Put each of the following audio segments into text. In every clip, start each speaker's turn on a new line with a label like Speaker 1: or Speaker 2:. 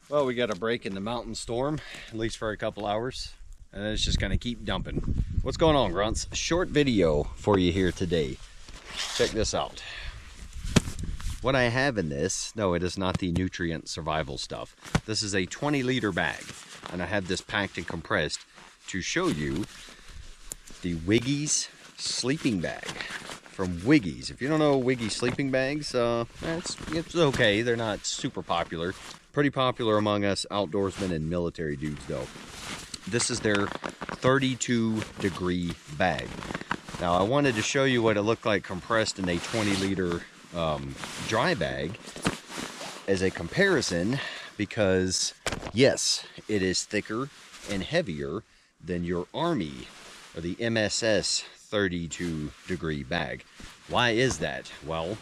Speaker 1: Well, we got a break in the mountain storm, at least for a couple hours, and then it's just gonna keep dumping. What's going on, Grunts? Short video for you here today. Check this out. What I have in this, no, it is not the nutrient survival stuff. This is a 20-liter bag, and I have this packed and compressed to show you the Wiggies sleeping bag from Wiggies. If you don't know Wiggy sleeping bags, it's okay. They're not super popular. Pretty popular among us outdoorsmen and military dudes though. This is their 32-degree bag. Now I wanted to show you what it looked like compressed in a 20-liter dry bag as a comparison, because yes, it is thicker and heavier than your Army or the MSS 32-degree bag. Why is that? Well,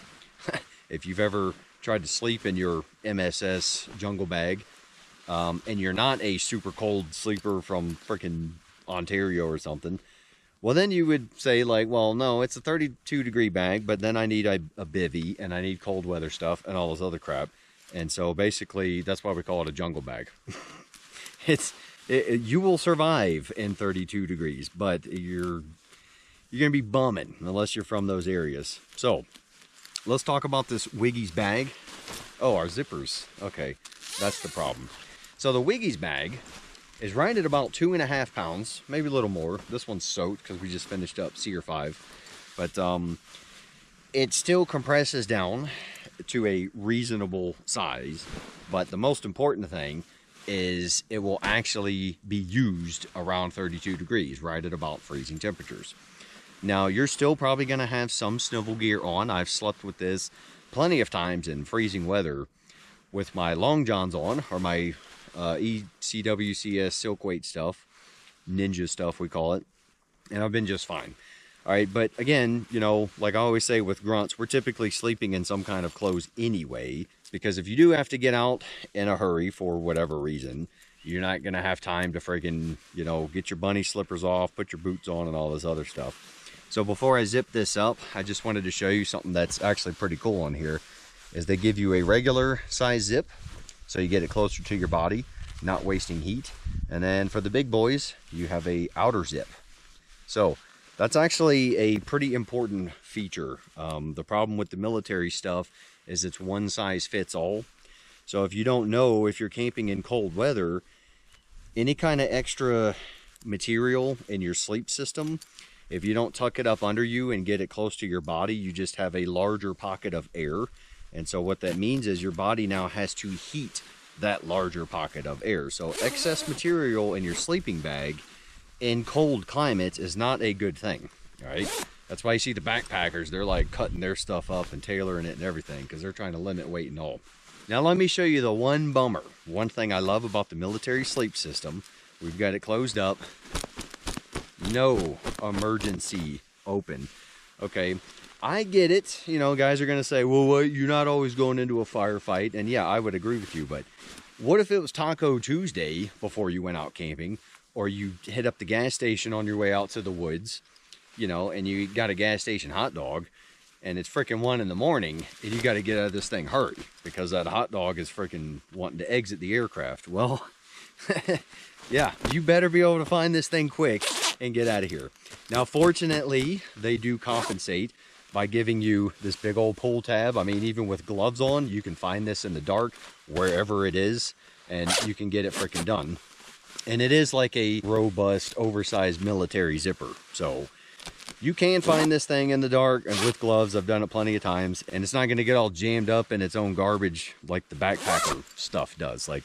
Speaker 1: if you've ever tried to sleep in your MSS jungle bag, and you're not a super cold sleeper from freaking Ontario or something, well then you would say like, well no, it's a 32-degree bag, but then I need a bivvy and I need cold weather stuff and all this other crap. And so basically that's why we call it a jungle bag. You will survive in 32 degrees, but you're gonna be bumming unless you're from those areas. So let's talk about this Wiggies bag. Oh, our zippers. Okay, that's the problem. So the Wiggies bag is right at about 2.5 pounds, maybe a little more. This one's soaked because we just finished up Seer 5. But it still compresses down to a reasonable size. But the most important thing is it will actually be used around 32 degrees, right at about freezing temperatures. Now, you're still probably going to have some snivel gear on. I've slept with this plenty of times in freezing weather with my long johns on, or my ECWCS silk weight stuff, ninja stuff we call it, and I've been just fine. All right, but again, you know, like I always say with grunts, we're typically sleeping in some kind of clothes anyway, because if you do have to get out in a hurry for whatever reason, you're not going to have time to freaking, you know, get your bunny slippers off, put your boots on, and all this other stuff. So before I zip this up, I just wanted to show you something that's actually pretty cool on here, is they give you a regular size zip, so you get it closer to your body, not wasting heat. And then for the big boys, you have a outer zip. So that's actually a pretty important feature. The problem with the military stuff is it's one size fits all. So if you don't know, if you're camping in cold weather, any kind of extra material in your sleep system, if you don't tuck it up under you and get it close to your body, you just have a larger pocket of air. And so what that means is your body now has to heat that larger pocket of air. So excess material in your sleeping bag in cold climates is not a good thing, right? That's why you see the backpackers, they're like cutting their stuff up and tailoring it and everything because they're trying to limit weight and all. Now let me show you the one bummer. One thing I love about the military sleep system, we've got it closed up, no emergency open. Okay, I get it. You know, guys are gonna say, well, what, you're not always going into a firefight. And yeah, I would agree with you, but what if it was Taco Tuesday before you went out camping, or you hit up the gas station on your way out to the woods, you know, and you got a gas station hot dog and it's freaking 1 in the morning and you got to get out of this thing hurry because that hot dog is freaking wanting to exit the aircraft. Well, yeah, you better be able to find this thing quick and get out of here. Now, fortunately, they do compensate by giving you this big old pull tab. I mean, even with gloves on, you can find this in the dark wherever it is and you can get it freaking done. And it is like a robust, oversized military zipper. So you can find this thing in the dark and with gloves. I've done it plenty of times, and it's not going to get all jammed up in its own garbage like the backpacker stuff does. Like,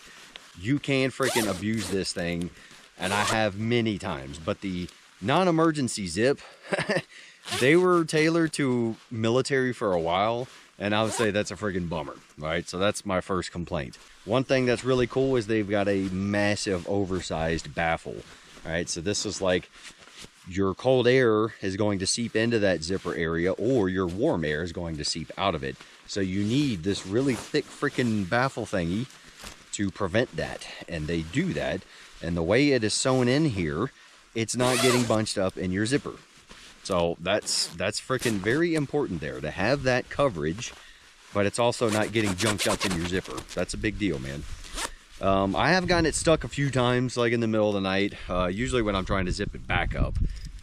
Speaker 1: you can freaking abuse this thing, and I have many times. But the non-emergency zip, they were tailored to military for a while, and I would say that's a freaking bummer, right? So that's my first complaint. One thing that's really cool is they've got a massive oversized baffle. All right, so this is like your cold air is going to seep into that zipper area, or your warm air is going to seep out of it. So you need this really thick freaking baffle thingy to prevent that, and they do that. And the way it is sewn in here, it's not getting bunched up in your zipper. So that's freaking very important there, to have that coverage, but it's also not getting junked up in your zipper. That's a big deal, man. I have gotten it stuck a few times, like in the middle of the night, usually when I'm trying to zip it back up.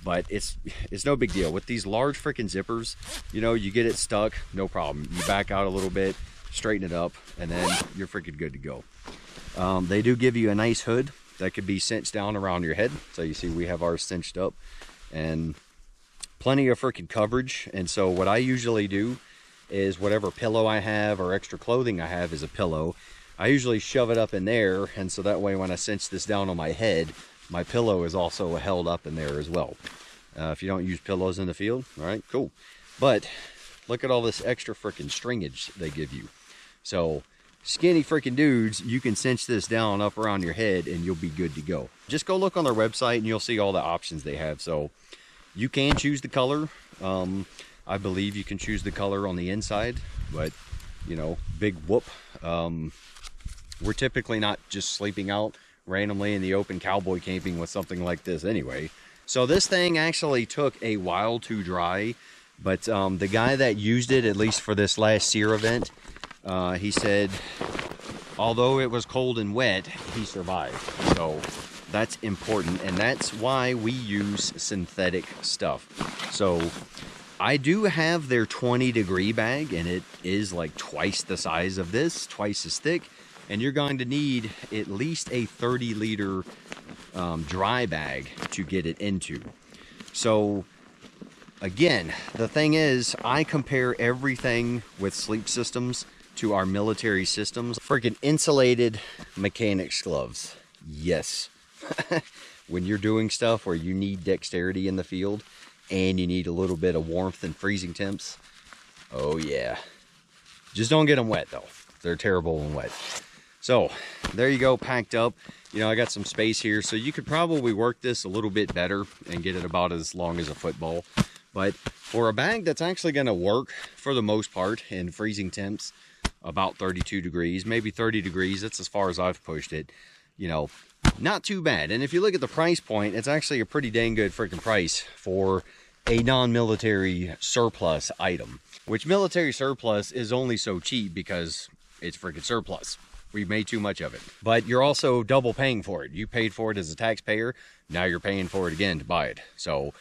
Speaker 1: But it's no big deal. With these large freaking zippers, you know, you get it stuck, no problem. You back out a little bit, straighten it up, and then you're freaking good to go. They do give you a nice hood that could be cinched down around your head. So you see we have ours cinched up, and plenty of freaking coverage. And so what I usually do is whatever pillow I have or extra clothing I have is a pillow. I usually shove it up in there, and so that way when I cinch this down on my head, my pillow is also held up in there as well. If you don't use pillows in the field, all right, cool. But look at all this extra freaking stringage they give you. So skinny freaking dudes, you can cinch this down up around your head and you'll be good to go. Just go look on their website and you'll see all the options they have. So you can choose the color. I believe you can choose the color on the inside, but you know, big whoop. We're typically not just sleeping out randomly in the open cowboy camping with something like this anyway. So this thing actually took a while to dry, but the guy that used it, at least for this last SEER event, he said although it was cold and wet, he survived. So that's important, and that's why we use synthetic stuff. So I do have their 20-degree bag, and it is like twice the size of this, twice as thick, and you're going to need at least a 30-liter dry bag to get it into. So again, the thing is, I compare everything with sleep systems to our military systems. Freaking insulated mechanics gloves. Yes. When you're doing stuff where you need dexterity in the field and you need a little bit of warmth and freezing temps, oh yeah. Just don't get them wet though. They're terrible when wet. So there you go, packed up. You know, I got some space here, so you could probably work this a little bit better and get it about as long as a football. But for a bag that's actually going to work for the most part in freezing temps, about 32 degrees, maybe 30 degrees, that's as far as I've pushed it, you know, not too bad. And if you look at the price point, it's actually a pretty dang good freaking price for a non-military surplus item, which military surplus is only so cheap because it's freaking surplus. We've made too much of it. But you're also double paying for it. You paid for it as a taxpayer, now you're paying for it again to buy it. So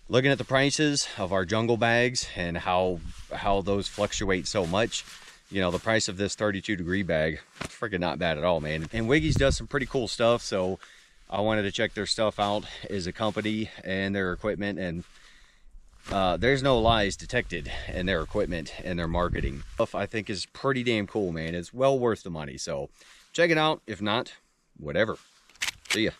Speaker 1: looking at the prices of our jungle bags and how those fluctuate so much, you know, the price of this 32-degree bag, it's freaking not bad at all, man. And Wiggies does some pretty cool stuff, so I wanted to check their stuff out as a company and their equipment, and there's no lies detected in their equipment and their marketing. Stuff I think is pretty damn cool, man. It's well worth the money, so check it out. If not, whatever. See ya.